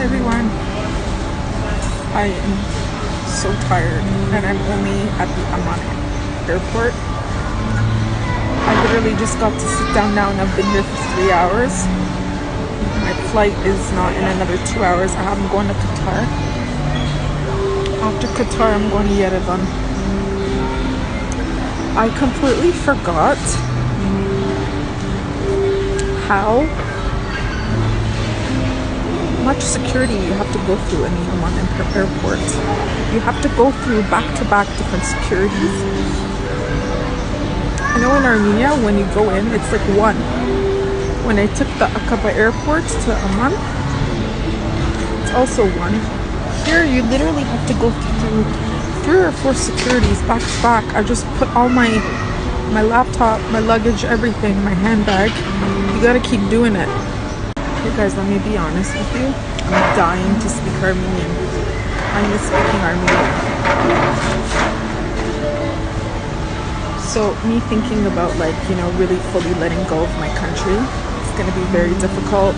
everyone. I am so tired and I'm only at the Amman airport. I literally just got to sit down now and I've been here for 3 hours. My flight is not in another 2 hours. I'm going to Qatar. After Qatar, I'm going to Yerevan. I completely forgot how much security you have to go through in the Amman airport. You have to go through back-to-back different securities. I know in Armenia, when you go in, it's like one. When I took the Aqaba airport to Amman, it's also one. Here, you literally have to go through 3 or 4 securities back-to-back. I just put all my laptop, my luggage, everything, my handbag. You gotta keep doing it. Okay guys, let me be honest with you. I'm dying to speak Armenian. I miss speaking Armenian. So me thinking about like, you know, really fully letting go of my country, it's gonna be very difficult.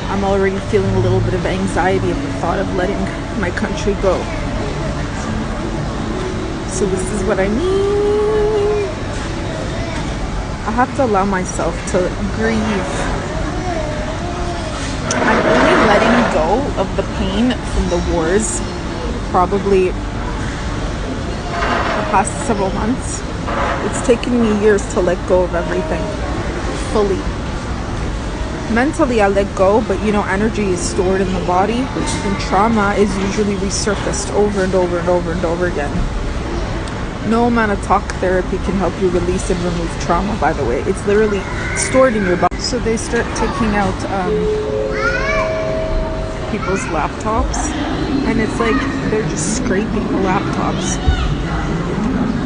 I'm already feeling a little bit of anxiety at the thought of letting my country go. So this is what I mean. I have to allow myself to grieve. I'm only letting go of the pain from the wars, probably the past several months. It's taken me years to let go of everything fully. Mentally, I let go, but you know, energy is stored in the body, and trauma is usually resurfaced over and over and over and over again. No amount of talk therapy can help you release and remove trauma, by the way. It's literally stored in your body. So they start taking out people's laptops, and it's like they're just scraping the laptops.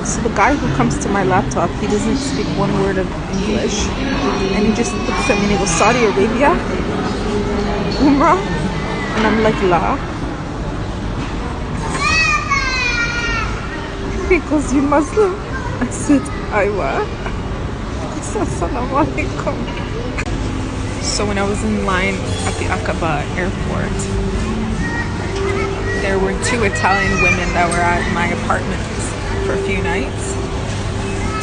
So the guy who comes to my laptop, he doesn't speak one word of English, and he just looks at me and he goes, Saudi Arabia? Umrah? And I'm like, La. He goes, you Muslim? I said, Aywa. He said, Assalamu alaikum. So when I was in line at the Aqaba airport, there were 2 Italian women that were at my apartment for a few nights.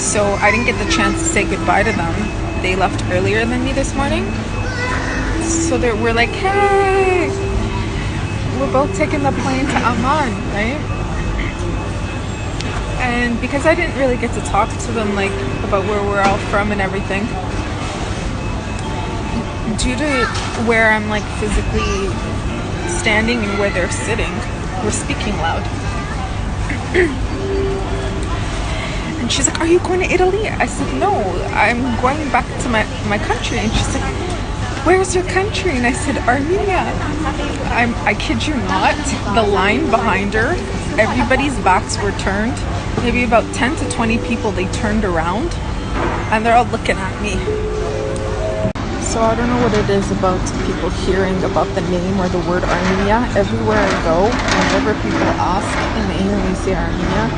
So I didn't get the chance to say goodbye to them. They left earlier than me this morning. So we're like, hey, we're both taking the plane to Amman, right? And because I didn't really get to talk to them like about where we're all from and everything, due to where I'm like physically standing and where they're sitting, we're speaking loud. And she's like, are you going to Italy? I said, no, I'm going back to my country. And she's like, where's your country? And I said, Armenia. I kid you not, the line behind her, everybody's backs were turned. Maybe about 10 to 20 people, they turned around and they're all looking at me. So I don't know what it is about people hearing about the name or the word Armenia. Everywhere I go, whenever people ask and they hear me say Armenia,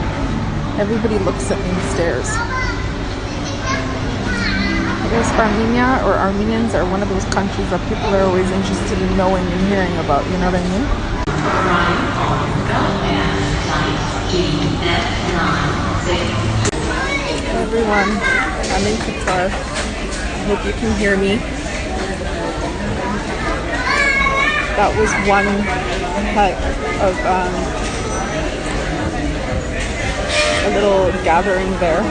everybody looks at me and stares. Because Armenia or Armenians are one of those countries that people are always interested in knowing and hearing about, you know what I mean? Hello everyone, I'm in Qatar. I hope you can hear me. That was one type of a little gathering there.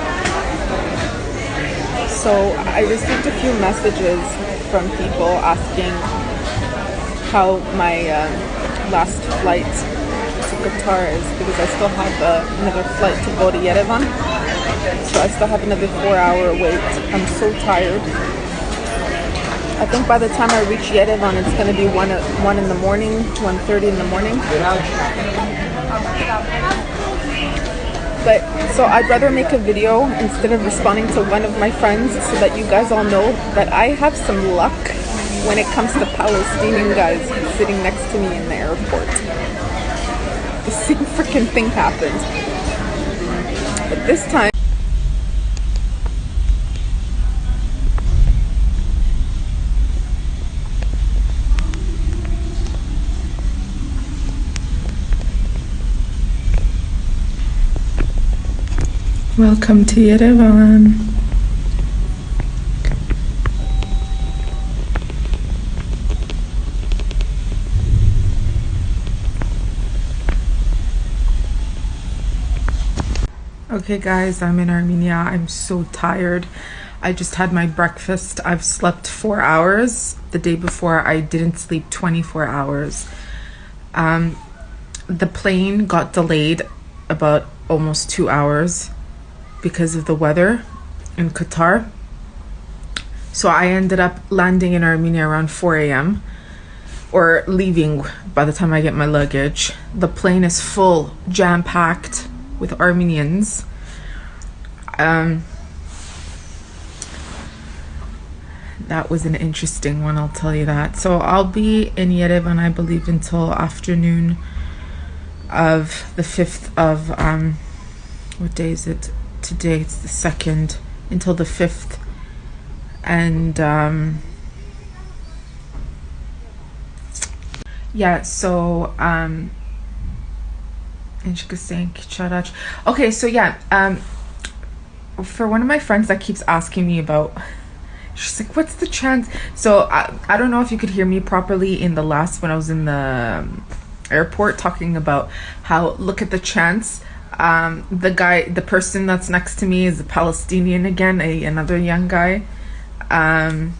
So I received a few messages from people asking how my last flight to Qatar is, because I still have another flight to go to Yerevan. So I still have another 4-hour wait. I'm so tired. I think by the time I reach Yerevan, it's going to be 1 in the morning, 1:30 in the morning. But so I'd rather make a video instead of responding to one of my friends, so that you guys all know that I have some luck when it comes to Palestinian guys sitting next to me in the airport. The same freaking thing happened. But this time, Welcome to Yerevan. Okay guys, I'm in Armenia. I'm so tired. I just had my breakfast. I've slept 4 hours. The day before I didn't sleep 24 hours. The plane got delayed about almost 2 hours because of the weather in Qatar. So I ended up landing in Armenia around 4 a.m. or leaving by the time I get my luggage. The plane is full, jam-packed with Armenians. That was an interesting one, I'll tell you that. So I'll be in Yerevan, I believe, until afternoon of the 5th of what day is it today? It's the 2nd, until the 5th. And yeah, so okay, so yeah, for one of my friends that keeps asking me about, she's like, what's the chance? So I don't know if you could hear me properly in the last, when I was in the airport, talking about how, look at the chance. The person that's next to me is a Palestinian again, another young guy, and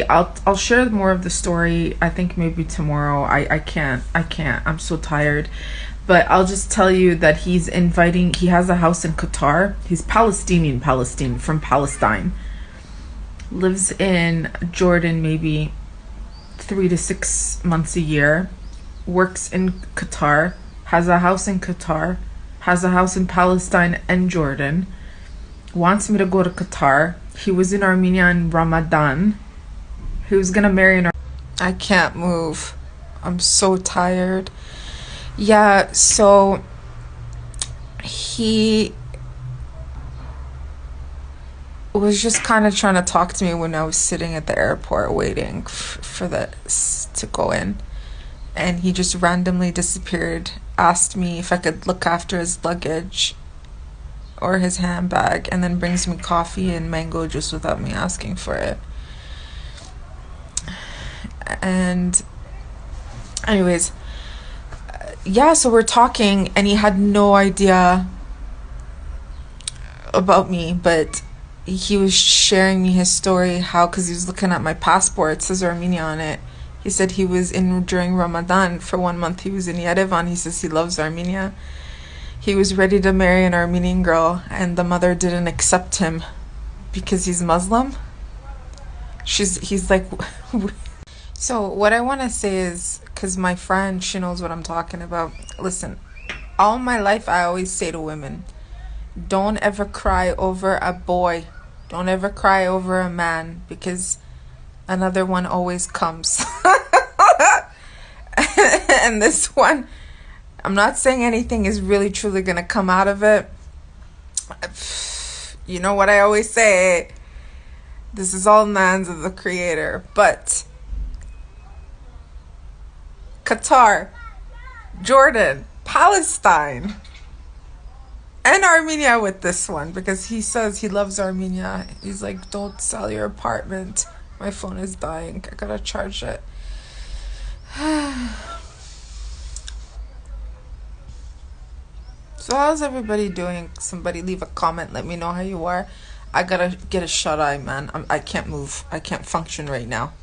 I'll share more of the story, I think maybe tomorrow. I can't, I'm so tired. But I'll just tell you that he has a house in Qatar. He's Palestinian from Palestine. Lives in Jordan maybe 3 to 6 months a year. Works in Qatar. Has a house in Qatar. Has a house in Palestine and Jordan. Wants me to go to Qatar. He was in Armenia in Ramadan. He was gonna marry in I can't move. I'm so tired. Yeah, so he was just kind of trying to talk to me when I was sitting at the airport waiting for this to go in. And he just randomly disappeared, asked me if I could look after his luggage or his handbag, and then brings me coffee and mango juice without me asking for it. And anyways, yeah, so we're talking, and he had no idea about me, but he was sharing me his story, how, because he was looking at my passport, it says Armenia on it. He said he was during Ramadan for 1 month, he was in Yerevan. He says he loves Armenia. He was ready to marry an Armenian girl, and the mother didn't accept him because he's Muslim. He's like... So what I want to say is, because my friend, she knows what I'm talking about. Listen, all my life I always say to women, don't ever cry over a boy. Don't ever cry over a man, because another one always comes. And this one, I'm not saying anything is really truly going to come out of it. You know what I always say, this is all in the hands of the Creator. But Qatar, Jordan, Palestine, and Armenia with this one, because he says he loves Armenia. He's like, don't sell your apartment. My phone is dying. I gotta charge it. So how's everybody doing? Somebody leave a comment. Let me know how you are. I gotta get a shut eye, man. I can't move. I can't function right now.